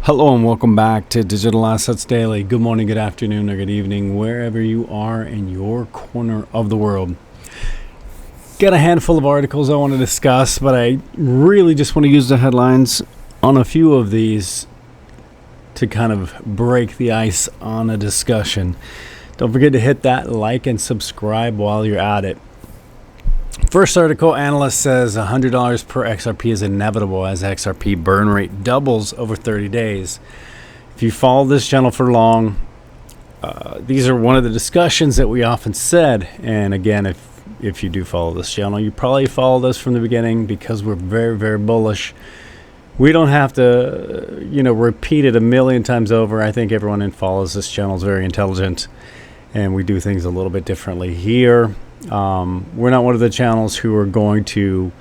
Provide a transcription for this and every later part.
Hello and welcome back to Digital Assets Daily. Good morning, good afternoon, or good evening, wherever you are in your corner of the world. Got a handful of articles I want to discuss, but I really just want to use the headlines on a few of these to kind of break the ice on a discussion. Don't forget to hit that like and subscribe while you're at it. First article, analyst says $100 per XRP is inevitable as XRP burn rate doubles over 30 days. If you follow this channel for long, these are one of the discussions that we often said. And again, if you do follow this channel, you probably followed us from the beginning because we're very, very bullish. We don't have to, repeat it a million times over. I think everyone who follows this channel is very intelligent, and we do things a little bit differently here. We're not one of the channels who are going to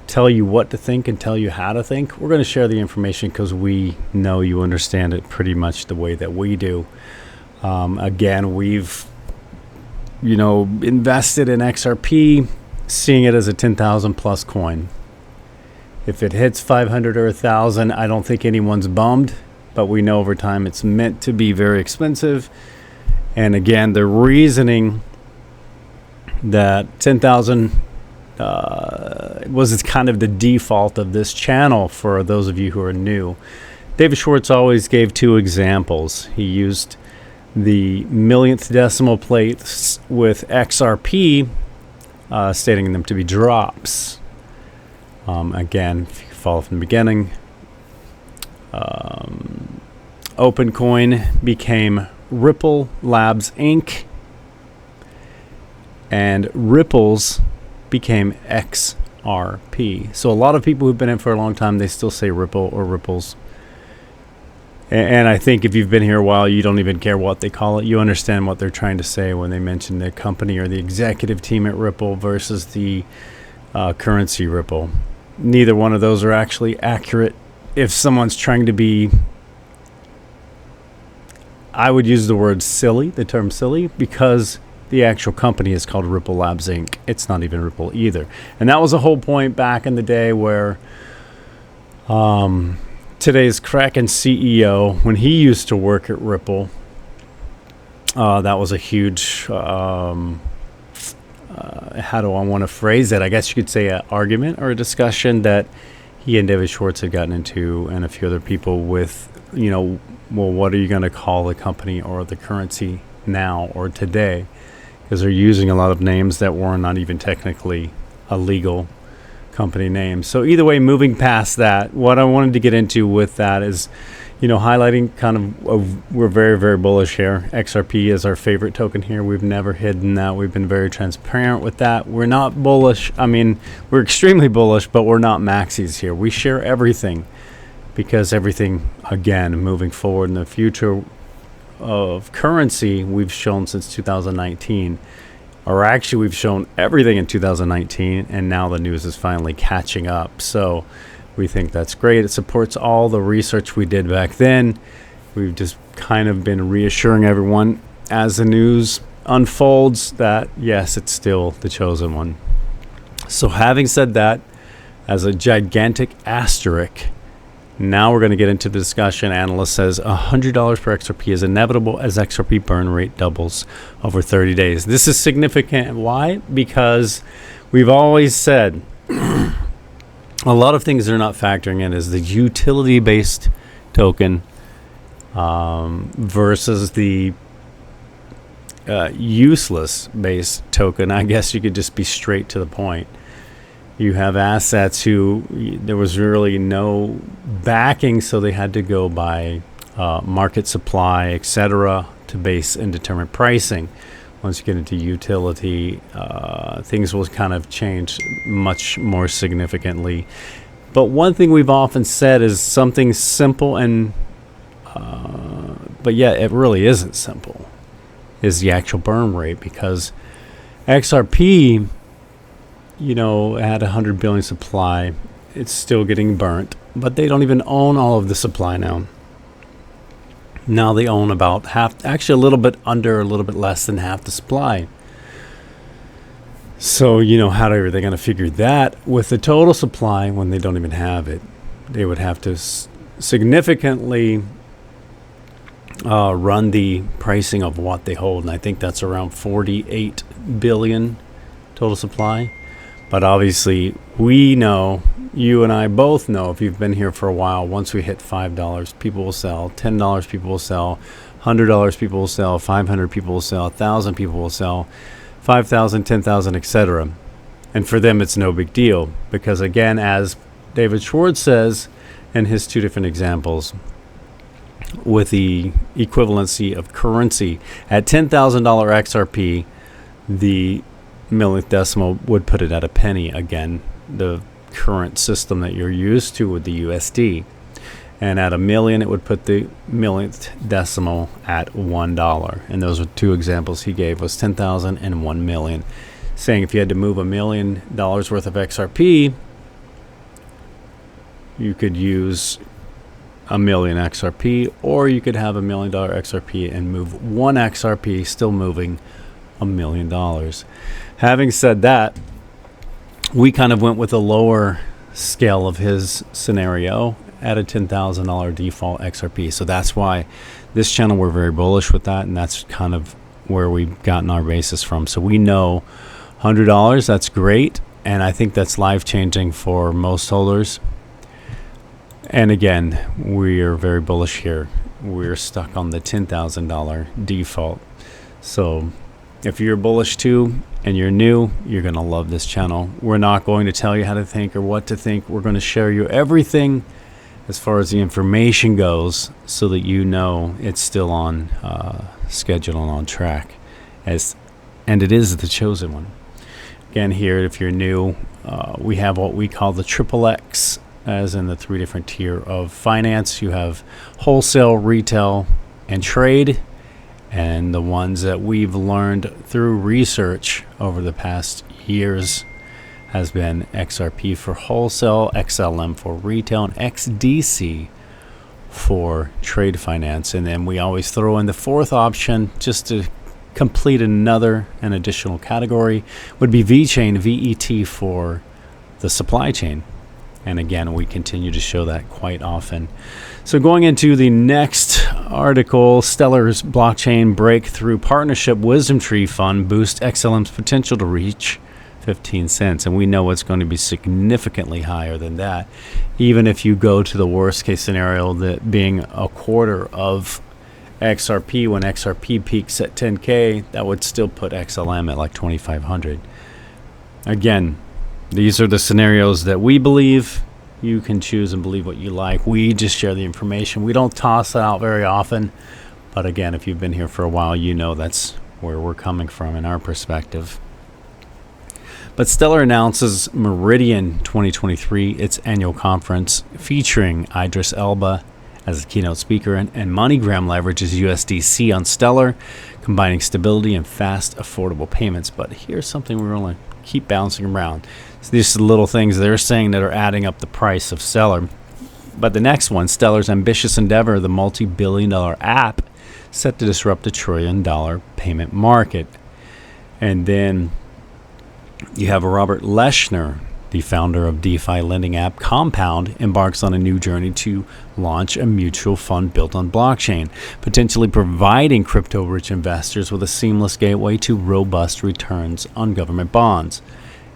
tell you what to think and tell you how to think. We're going to share the information because we know you understand it pretty much the way that we do. Again, we've invested in XRP, seeing it as a 10,000 plus coin. If it hits 500 or 1,000, I don't think anyone's bummed, but we know over time it's meant to be very expensive. And again, the reasoning that 10,000 was kind of the default of this channel for those of you who are new. David Schwartz always gave two examples. He used the millionth decimal place with XRP, stating them to be drops. Again, if you follow from the beginning, OpenCoin became Ripple Labs Inc., and Ripples became XRP. So a lot of people who've been in for a long time, they still say Ripple or Ripples. And I think if you've been here a while, you don't even care what they call it. You understand what they're trying to say when they mention the company or the executive team at Ripple versus the currency Ripple. Neither one of those are actually accurate. If someone's trying to be, I would use the word silly, the term silly, because the actual company is called Ripple Labs Inc. It's not even Ripple either. And that was the whole point back in the day where today's Kraken CEO, when he used to work at Ripple, that was a huge, how do I want to phrase it? I guess you could say an argument or a discussion that he and David Schwartz had gotten into, and a few other people with, well, what are you going to call the company or the currency now or today? Because they're using a lot of names that were not even technically a legal company name. So either way, moving past that, what I wanted to get into with that is, highlighting kind of we're very, very bullish here. XRP is our favorite token here. We've never hidden that. We've been very transparent with that. We're not bullish. I mean, we're extremely bullish, but we're not maxis here. We share everything because everything, again, moving forward in the future of currency, we've shown since 2019, or actually we've shown everything in 2019, and now the news is finally catching up. So we think that's great. It supports all the research we did back then. We've just kind of been reassuring everyone as the news unfolds that yes, it's still the chosen one. So having said that, as a gigantic asterisk, now we're going to get into the discussion. Analyst says $100 per XRP is inevitable as XRP burn rate doubles over 30 days. This is significant. Why? Because we've always said a lot of things they're not factoring in is the utility-based token versus the useless-based token. I guess you could just be straight to the point. You have assets who there was really no backing, so they had to go by market supply, etc., to base and determine pricing. Once you get into utility, things will kind of change much more significantly. But one thing we've often said is something simple and, but yet it really isn't simple, is the actual burn rate, because XRP, at 100 billion supply, it's still getting burnt, but they don't even own all of the supply now. Now they own about half, actually a little bit less than half the supply. So, how are they going to figure that with the total supply when they don't even have it? They would have to significantly run the pricing of what they hold, and I think that's around 48 billion total supply. But obviously, we know, you and I both know, if you've been here for a while, once we hit $5, people will sell. $10, people will sell. $100, people will sell. 500, people will sell. 1,000, people will sell. 5,000, 10,000, etc. And for them, it's no big deal because, again, as David Schwartz says in his two different examples, with the equivalency of currency at $10,000 XRP, the millionth decimal would put it at a penny. Again, the current system that you're used to with the USD. And at a million, it would put the millionth decimal at $1. And those were two examples he gave, was 10,000 and 1 million, saying if you had to move $1 million worth of XRP, you could use a million XRP, or you could have $1 million XRP and move 1 XRP, still moving $1 million. Having said that, we kind of went with a lower scale of his scenario at a $10,000 default XRP. So that's why this channel, we're very bullish with that, and that's kind of where we've gotten our basis from. So we know $100, that's great, and I think that's life-changing for most holders. And again, we are very bullish here. We're stuck on the $10,000 default. So if you're bullish too and you're new, you're going to love this channel. We're not going to tell you how to think or what to think. We're going to share you everything as far as the information goes so that you know it's still on schedule and on track. And it is the chosen one. Again, here, if you're new, we have what we call the XXX, as in the 3 different tier of finance. You have wholesale, retail, and trade. And the ones that we've learned through research over the past years has been XRP for wholesale, XLM for retail, and XDC for trade finance. And then we always throw in the 4th option just to complete an additional category, would be Vechain, VET, for the supply chain. And again, we continue to show that quite often. So going into the next article, Stellar's blockchain breakthrough partnership wisdom tree fund boosts XLM's potential to reach 15 cents. And we know it's going to be significantly higher than that. Even if you go to the worst case scenario, that being a quarter of XRP, when XRP peaks at 10K, that would still put XLM at like 2,500. Again, these are the scenarios that we believe. You can choose and believe what you like. We just share the information. We don't toss it out very often. But again, if you've been here for a while, you know that's where we're coming from in our perspective. But Stellar announces Meridian 2023, its annual conference, featuring Idris Elba as a keynote speaker, and MoneyGram leverages USDC on Stellar, combining stability and fast, affordable payments. But here's something we're going to keep bouncing around. So these are the little things they're saying that are adding up the price of Stellar. But the next one, Stellar's ambitious endeavor, the multi-billion-dollar app set to disrupt the $1 trillion payment market. And then you have Robert Leshner, the founder of DeFi lending app Compound, embarks on a new journey to launch a mutual fund built on blockchain, potentially providing crypto-rich investors with a seamless gateway to robust returns on government bonds.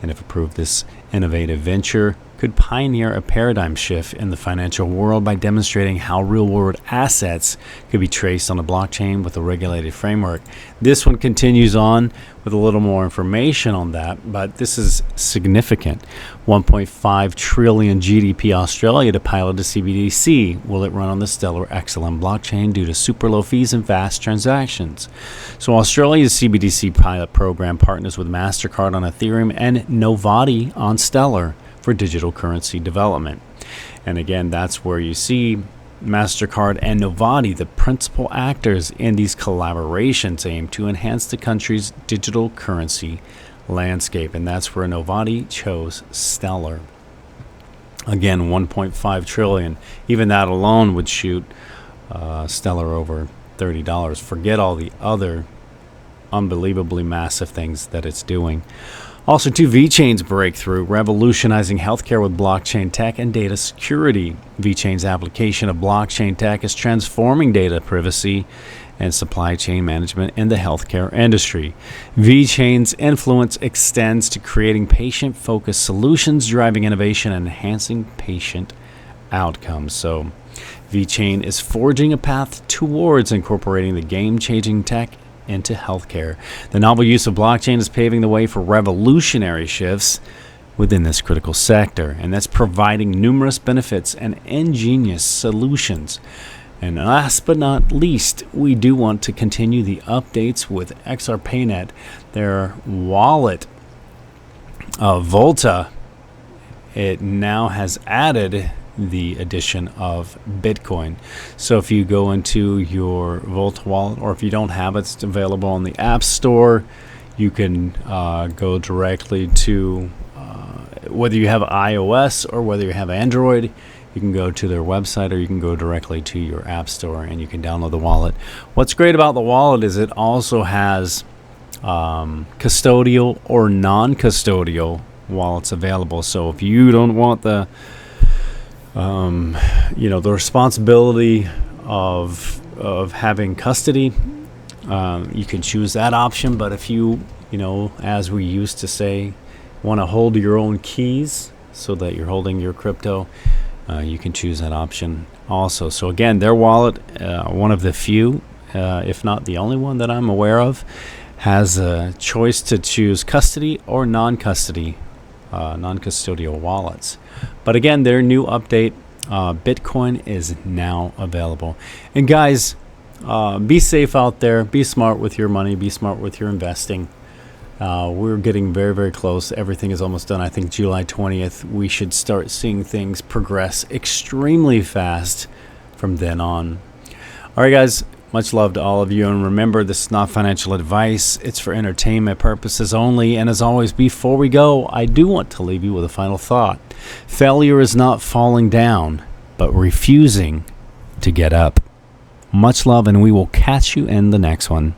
And if approved, this innovative venture could pioneer a paradigm shift in the financial world by demonstrating how real-world assets could be traced on a blockchain with a regulated framework. This one continues on with a little more information on that, but this is significant. 1.5 trillion GDP Australia to pilot a CBDC. Will it run on the Stellar XLM blockchain due to super low fees and fast transactions? So Australia's CBDC pilot program partners with MasterCard on Ethereum and Novati on Stellar for digital currency development. And again, that's where you see MasterCard and Novati, the principal actors in these collaborations, aim to enhance the country's digital currency landscape. And that's where Novati chose Stellar. Again, 1.5 trillion. Even that alone would shoot Stellar over $30. Forget all the other unbelievably massive things that it's doing. Also, to Vechain's breakthrough, revolutionizing healthcare with blockchain tech and data security. Vechain's application of blockchain tech is transforming data privacy and supply chain management in the healthcare industry. Vechain's influence extends to creating patient-focused solutions, driving innovation, and enhancing patient outcomes. So, Vechain is forging a path towards incorporating the game-changing tech into healthcare. The novel use of blockchain is paving the way for revolutionary shifts within this critical sector, and that's providing numerous benefits and ingenious solutions. And last but not least, we do want to continue the updates with XRPayNet, their wallet, Volta. It now has added the addition of Bitcoin. So if you go into your Volta wallet, or if you don't have it, it's available on the App Store. You can go directly to whether you have iOS or whether you have Android. You can go to their website, or you can go directly to your App Store and you can download the wallet. What's great about the wallet is it also has custodial or non-custodial wallets available. So if you don't want the the responsibility of having custody, you can choose that option. But if you as we used to say, want to hold your own keys so that you're holding your crypto, you can choose that option also. So again, their wallet, one of the few, if not the only one that I'm aware of, has a choice to choose custody or non-custody, non-custodial wallets. But again, their new update, Bitcoin, is now available. And guys, be safe out there. Be smart with your money. Be smart with your investing. We're getting very, very close. Everything is almost done. I think July 20th, we should start seeing things progress extremely fast from then on. All right, guys. Much love to all of you. And remember, this is not financial advice. It's for entertainment purposes only. And as always, before we go, I do want to leave you with a final thought. Failure is not falling down, but refusing to get up. Much love, and we will catch you in the next one.